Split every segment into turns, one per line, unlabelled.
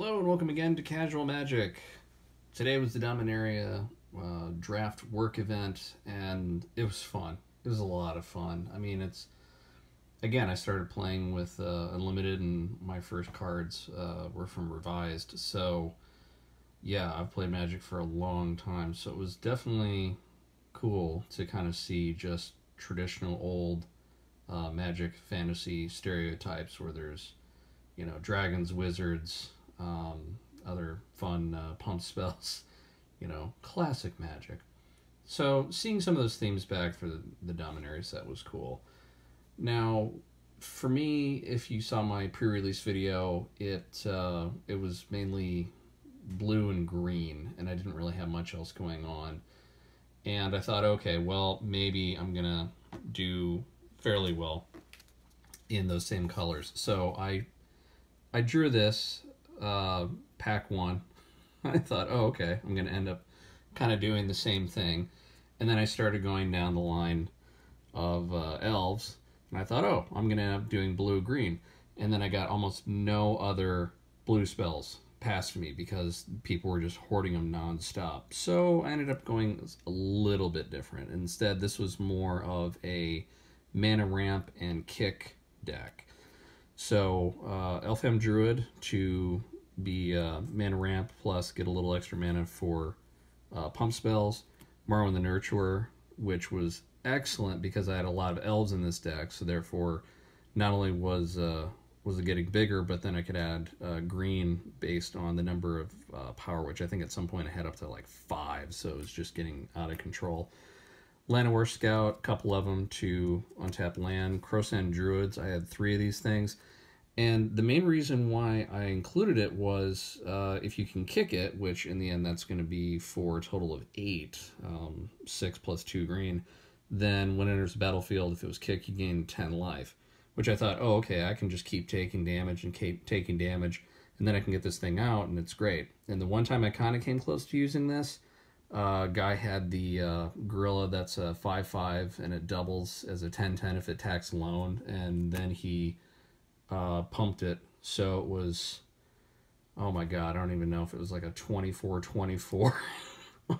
Hello and welcome again to Casual Magic. Today was the Dominaria draft work event and it was fun. It was a lot of fun. I mean, I started playing with Unlimited and my first cards were from Revised. So yeah, I've played Magic for a long time. So it was definitely cool to kind of see just traditional old Magic fantasy stereotypes where there's, dragons, wizards, other fun pump spells, classic Magic. So seeing some of those themes back for the Dominaria set was cool. Now, for me, if you saw my pre-release video, it was mainly blue and green, and I didn't really have much else going on. And I thought, okay, well, maybe I'm gonna do fairly well in those same colors. So I drew this pack one. I thought, oh, okay, I'm gonna end up kind of doing the same thing. And then I started going down the line of elves, and I thought, oh, I'm gonna end up doing blue-green. And then I got almost no other blue spells past me because people were just hoarding them non-stop. So I ended up going a little bit different. Instead, this was more of a mana ramp and kick deck. So Elfham Druid to be mana ramp plus get a little extra mana for pump spells. Marwyn the Nurturer, which was excellent because I had a lot of elves in this deck, so therefore not only was it getting bigger, but then I could add green based on the number of power, which I think at some point I had up to like 5, so it was just getting out of control. Llanowar Scout, a couple of them to untap land. Crowsand Druids, I had 3 of these things. And the main reason why I included it was if you can kick it, which in the end that's going to be for a total of 8, 6 plus 2 green, then when it enters the battlefield, if it was kicked, you gain 10 life. Which I thought, oh, okay, I can just keep taking damage and keep taking damage, and then I can get this thing out, and it's great. And the one time I kind of came close to using this, guy had the gorilla that's a 5/5, and it doubles as a 10/10 if it attacks alone, and then he pumped it, so it was, oh my god, I don't even know if it was like a 24/24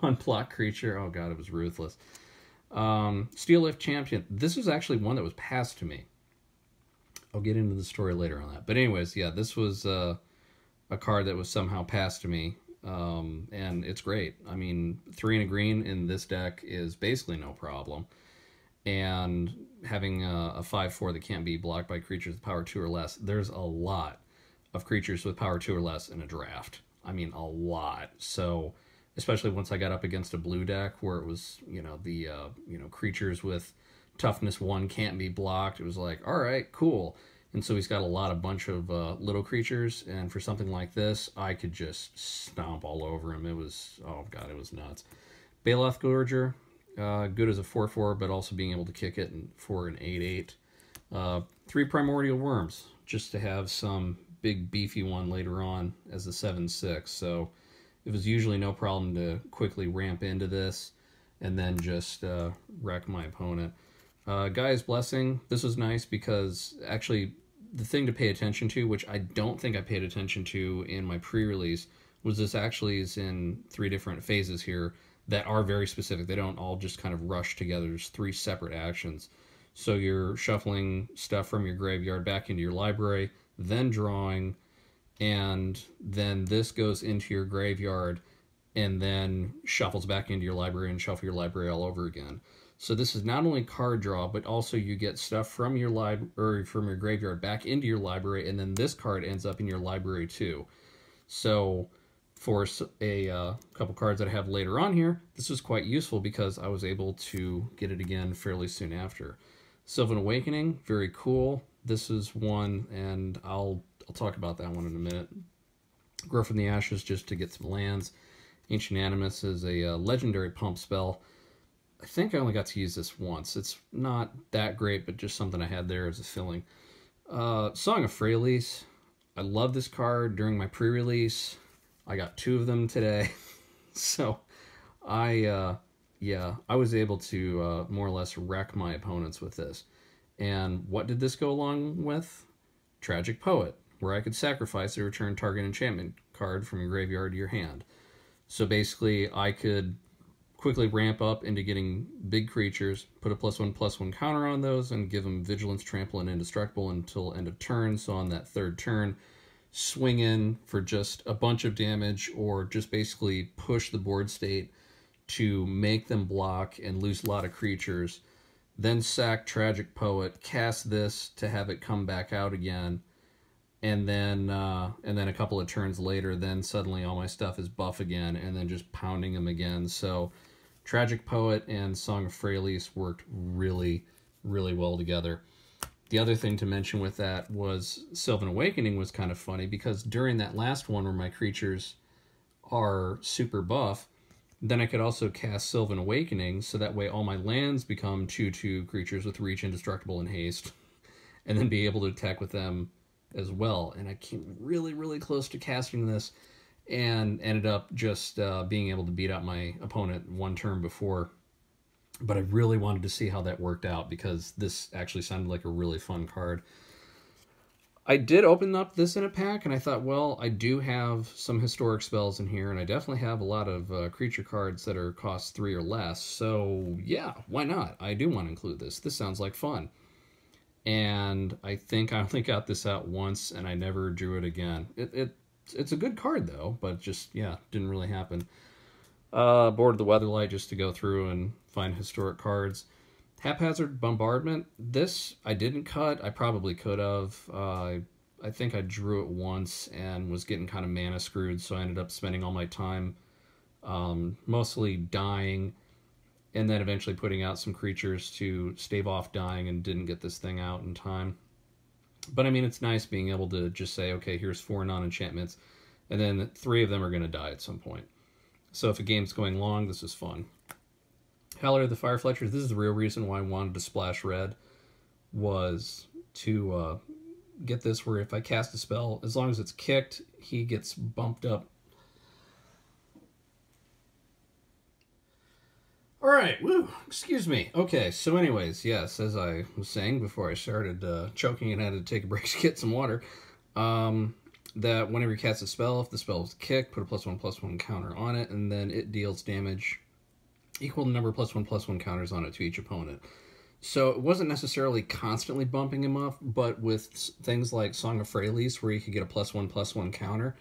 on block creature. Oh god, it was ruthless. Steel Lift Champion. This was actually one that was passed to me. I'll get into the story later on that. But anyways, yeah, this was a card that was somehow passed to me, and it's great. I mean, 3 and a green in this deck is basically no problem. And having a 5/4 that can't be blocked by creatures with power 2 or less, there's a lot of creatures with power 2 or less in a draft. I mean, a lot. So, especially once I got up against a blue deck where it was, creatures with toughness 1 can't be blocked. It was like, all right, cool. And so he's got a bunch of little creatures, and for something like this, I could just stomp all over him. It was, oh god, it was nuts. Baloth Gorger, good as a 4/4, but also being able to kick it for an 8/8. 3 Primordial Worms, just to have some big beefy one later on as a 7/6. So it was usually no problem to quickly ramp into this and then just wreck my opponent. Gaia's Blessing, this was nice because actually the thing to pay attention to, which I don't think I paid attention to in my pre-release, was this actually is in 3 different phases here that are very specific. They don't all just kind of rush together. There's 3 separate actions. So you're shuffling stuff from your graveyard back into your library, then drawing, and then this goes into your graveyard and then shuffles back into your library and shuffle your library all over again. So this is not only card draw, but also you get stuff from your library, from your graveyard back into your library, and then this card ends up in your library too. So for a couple cards that I have later on here, this was quite useful because I was able to get it again fairly soon after. Sylvan Awakening, very cool. This is one, and I'll talk about that one in a minute. Grow from the Ashes just to get some lands. Ancient Animus is a legendary pump spell. I think I only got to use this once. It's not that great, but just something I had there as a filling. Song of Freyalise. I love this card during my pre-release. I got 2 of them today. So I was able to more or less wreck my opponents with this. And what did this go along with? Tragic Poet, where I could sacrifice a return target enchantment card from your graveyard to your hand. So basically, I could quickly ramp up into getting big creatures, put a +1/+1 counter on those, and give them Vigilance, Trample, and Indestructible until end of turn. So on that third turn, swing in for just a bunch of damage, or just basically push the board state to make them block and lose a lot of creatures. Then sack Tragic Poet, cast this to have it come back out again, and then a couple of turns later, then suddenly all my stuff is buff again, and then just pounding them again. So Tragic Poet and Song of Freyalise worked really, really well together. The other thing to mention with that was Sylvan Awakening was kind of funny, because during that last one where my creatures are super buff, then I could also cast Sylvan Awakening, so that way all my lands become 2/2 creatures with Reach, Indestructible, and Haste, and then be able to attack with them as well. And I came really, really close to casting this, and ended up just being able to beat out my opponent one turn before. But I really wanted to see how that worked out, because this actually sounded like a really fun card. I did open up this in a pack, and I thought, well, I do have some historic spells in here, and I definitely have a lot of creature cards that are cost 3 or less, so yeah, why not? I do want to include this. This sounds like fun. And I think I only got this out once, and I never drew it again. It's a good card, though, but just, yeah, didn't really happen. Board the Weatherlight just to go through and find historic cards. Haphazard Bombardment, this I didn't cut. I probably could have. I think I drew it once and was getting kind of mana screwed, so I ended up spending all my time mostly dying, and then eventually putting out some creatures to stave off dying, and didn't get this thing out in time. But I mean, it's nice being able to just say, okay, here's 4 non-enchantments, and then 3 of them are going to die at some point. So if a game's going long, this is fun. Howler the Firefletcher, this is the real reason why I wanted to splash red, was to get this where if I cast a spell, as long as it's kicked, he gets bumped up. Alright, woo, excuse me. Okay, so anyways, yes, as I was saying before I started choking and had to take a break to get some water, that whenever you cast a spell, if the spell is kicked, put a +1/+1 counter on it, and then it deals damage equal to the number of +1/+1 counters on it to each opponent. So it wasn't necessarily constantly bumping him up, but with things like Song of Freyalise, where you could get a +1/+1 counter,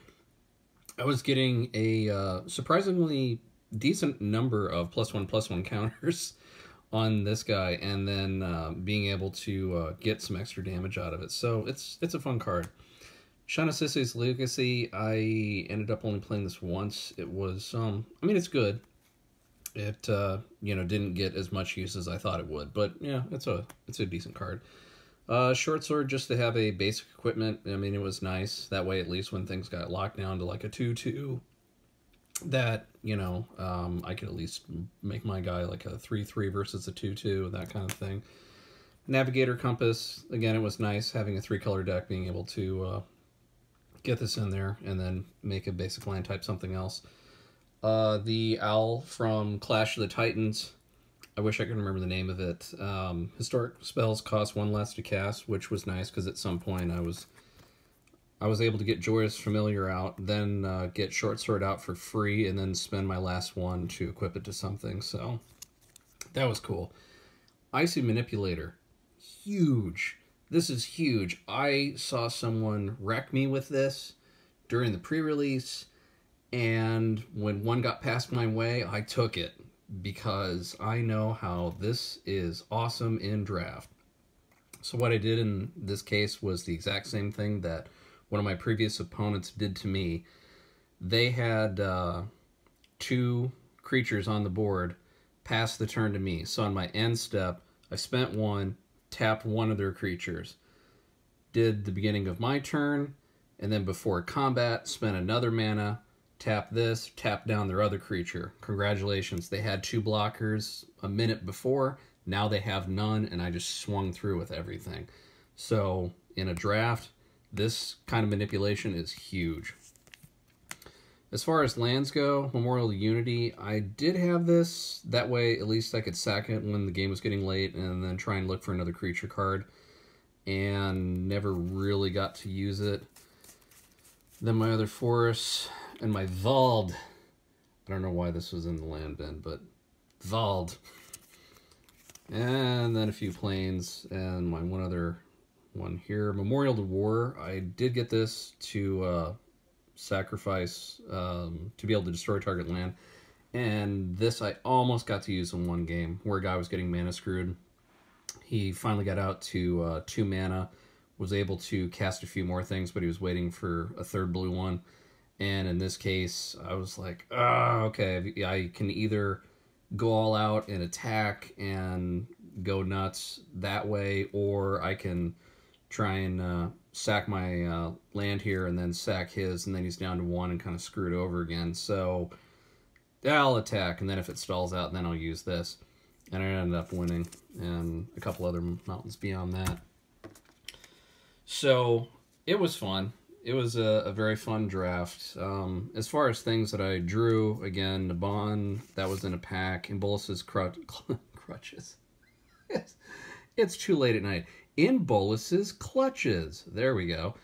I was getting a surprisingly decent number of +1/+1 counters on this guy, and then being able to get some extra damage out of it. So it's a fun card. Shauna Sisse's Legacy, I ended up only playing this once. It was, I mean, it's good. It, you know, didn't get as much use as I thought it would, but yeah, it's a decent card. Short Sword, just to have a basic equipment, I mean, it was nice. That way, at least when things got locked down to like a 2/2, that, you know, I could at least make my guy like a 3/3 versus a 2/2, that kind of thing. Navigator Compass, again, it was nice having a 3-color deck, being able to get this in there and then make a basic land type something else. The Owl from Clash of the Titans, I wish I could remember the name of it. Historic spells cost 1 less to cast, which was nice, because at some point I was able to get Joyous Familiar out, then get Short Sword out for free, and then spend my last one to equip it to something, so that was cool. Icy Manipulator, huge. This is huge. I saw someone wreck me with this during the pre-release, and when one got passed my way, I took it, because I know how this is awesome in draft. So what I did in this case was the exact same thing that one of my previous opponents did to me. They had 2 creatures on the board, pass the turn to me. So on my end step, I spent 1, tapped one of their creatures, did the beginning of my turn, and then before combat, spent another mana, tap this, tap down their other creature. Congratulations, they had 2 blockers a minute before, now they have none, and I just swung through with everything. So in a draft, this kind of manipulation is huge. As far as lands go, Memorial Unity, I did have this. That way, at least I could sack it when the game was getting late and then try and look for another creature card, and never really got to use it. Then my other forests and my Vald. I don't know why this was in the land bin, but Vald. And then a few planes and my one other one here. Memorial to War. I did get this to sacrifice to be able to destroy target land. And this I almost got to use in one game where a guy was getting mana screwed. He finally got out to 2 mana, was able to cast a few more things, but he was waiting for a third blue one. And in this case, I was like, okay, I can either go all out and attack and go nuts that way, or I can try and sack my land here and then sack his, and then he's down to 1 and kind of screwed over again. So I'll attack, and then if it stalls out, then I'll use this. And I ended up winning, and a couple other mountains beyond that. So it was fun. It was a very fun draft. As far as things that I drew, again, Naban, that was in a pack. In Bolus's crutches. It's too late at night. In Bolus's clutches. There we go.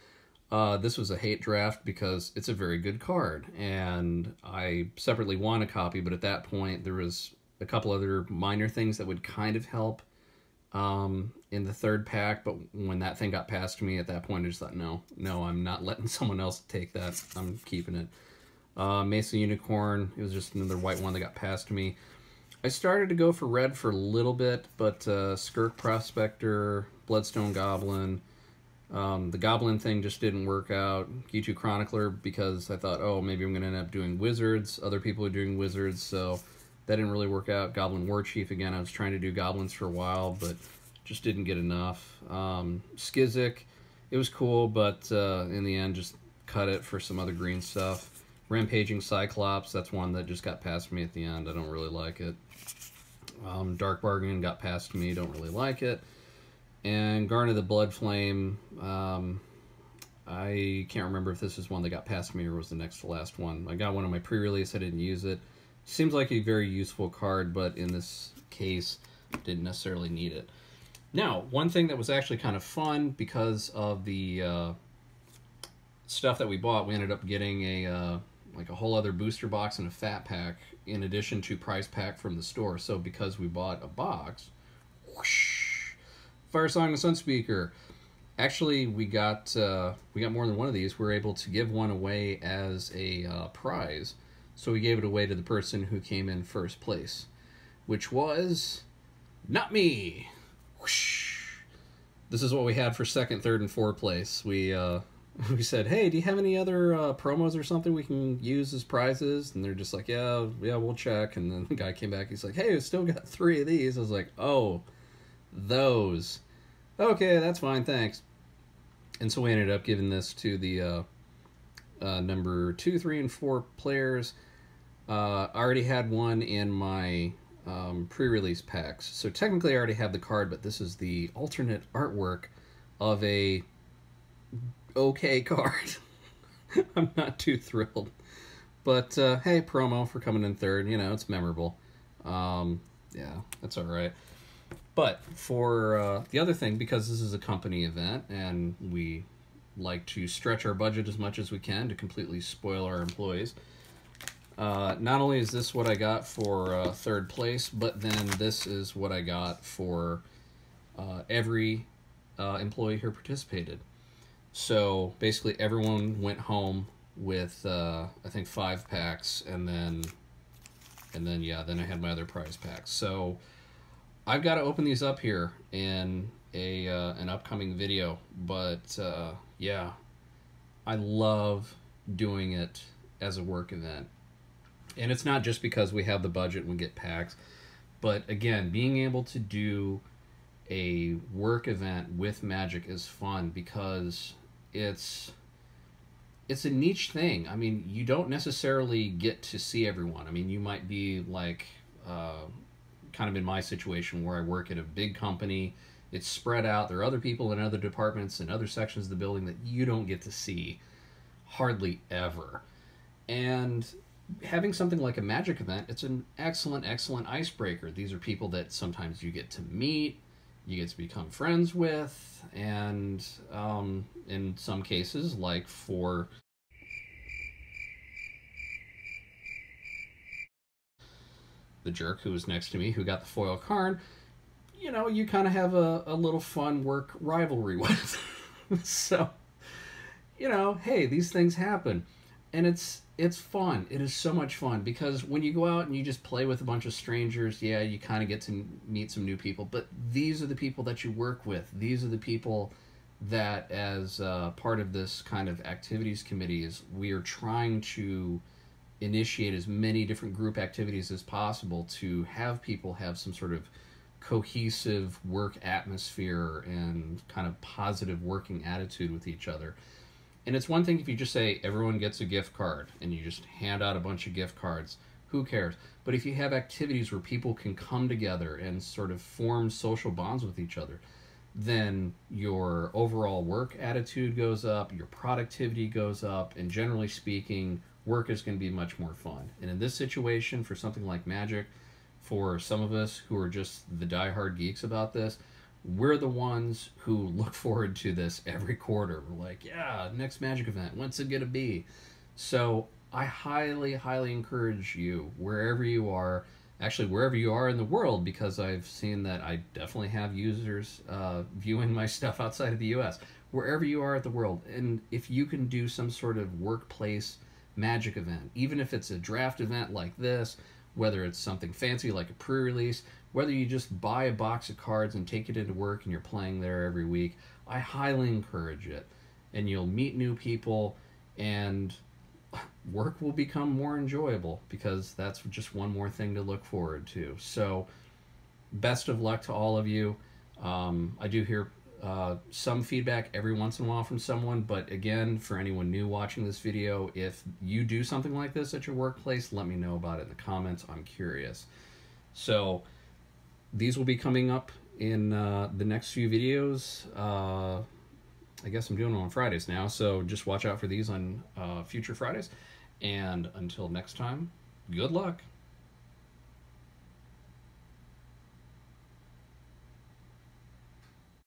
This was a hate draft because it's a very good card. And I separately won a copy, but at that point there was a couple other minor things that would kind of help in the third pack, but when that thing got passed to me at that point, I just thought, no, I'm not letting someone else take that. I'm keeping it. Mesa Unicorn, it was just another white one that got passed to me. I started to go for red for a little bit, but Skirk Prospector, Bloodstone Goblin, the Goblin thing just didn't work out. G2 Chronicler, because I thought, oh, maybe I'm going to end up doing Wizards. Other people are doing Wizards, so that didn't really work out. Goblin War Chief, again, I was trying to do Goblins for a while, but just didn't get enough. Skizik, it was cool, but in the end, just cut it for some other green stuff. Rampaging Cyclops, that's one that just got past me at the end. I don't really like it. Dark Bargain got past me, don't really like it. And Garnet the Blood Flame, I can't remember if this is one that got past me or was the next to last one. I got one on my pre-release, I didn't use it. Seems like a very useful card, but in this case, didn't necessarily need it. Now, one thing that was actually kind of fun because of the stuff that we bought, we ended up getting a like a whole other booster box and a fat pack in addition to prize pack from the store. So because we bought a box, whoosh, Fire Song and Sunspeaker. Actually, we got more than one of these. We were able to give one away as a prize. So we gave it away to the person who came in first place, which was not me. Whoosh. This is what we had for second, third, and fourth place. We said, hey, do you have any other promos or something we can use as prizes? And they're just like, yeah, we'll check. And then the guy came back. He's like, hey, we still got 3 of these. I was like, oh, those. Okay, that's fine, thanks. And so we ended up giving this to the number 2, 3, and 4 players. I already had one in my pre-release packs. So technically I already have the card, but this is the alternate artwork of a okay card. I'm not too thrilled. But hey, promo for coming in third. You know, it's memorable. Yeah, that's all right. But for the other thing, because this is a company event and we like to stretch our budget as much as we can to completely spoil our employees, not only is this what I got for third place, but then this is what I got for every employee who participated. So basically everyone went home with I think 5 packs, and then I had my other prize packs. So I've got to open these up here in an upcoming video, but yeah, I love doing it as a work event. And it's not just because we have the budget and we get packs, but again, being able to do a work event with Magic is fun because it's a niche thing. I mean, you don't necessarily get to see everyone. I mean, you might be like kind of in my situation where I work at a big company. It's spread out. There are other people in other departments and other sections of the building that you don't get to see hardly ever. And having something like a Magic event, it's an excellent icebreaker. These are people that sometimes you get to meet, you get to become friends with, and in some cases, like for the jerk who was next to me who got the foil card, you know, you kind of have a little fun work rivalry with. So, you know, hey, these things happen. And it's fun. It is so much fun because when you go out and you just play with a bunch of strangers, yeah, you kind of get to meet some new people. But these are the people that you work with. These are the people that, as part of this kind of activities committees, we are trying to initiate as many different group activities as possible to have people have some sort of cohesive work atmosphere and kind of positive working attitude with each other. And it's one thing if you just say everyone gets a gift card and you just hand out a bunch of gift cards, who cares? But if you have activities where people can come together and sort of form social bonds with each other, then your overall work attitude goes up, your productivity goes up, and generally speaking, work is going to be much more fun. And in this situation, for something like Magic, for some of us who are just the diehard geeks about this, we're the ones who look forward to this every quarter. We're like, yeah, next Magic event, what's it going to be? So I highly, highly encourage you, wherever you are, actually wherever you are in the world, because I've seen that I definitely have users viewing my stuff outside of the US, wherever you are at the world, and if you can do some sort of workplace Magic event, even if it's a draft event like this, whether it's something fancy like a pre-release, whether you just buy a box of cards and take it into work and you're playing there every week, I highly encourage it. And you'll meet new people and work will become more enjoyable because that's just one more thing to look forward to. So best of luck to all of you. I do hear some feedback every once in a while from someone, but again, for anyone new watching this video, if you do something like this at your workplace, let me know about it in the comments. I'm curious. So these will be coming up in the next few videos. I guess I'm doing them on Fridays now, so just watch out for these on future Fridays. And until next time, good luck.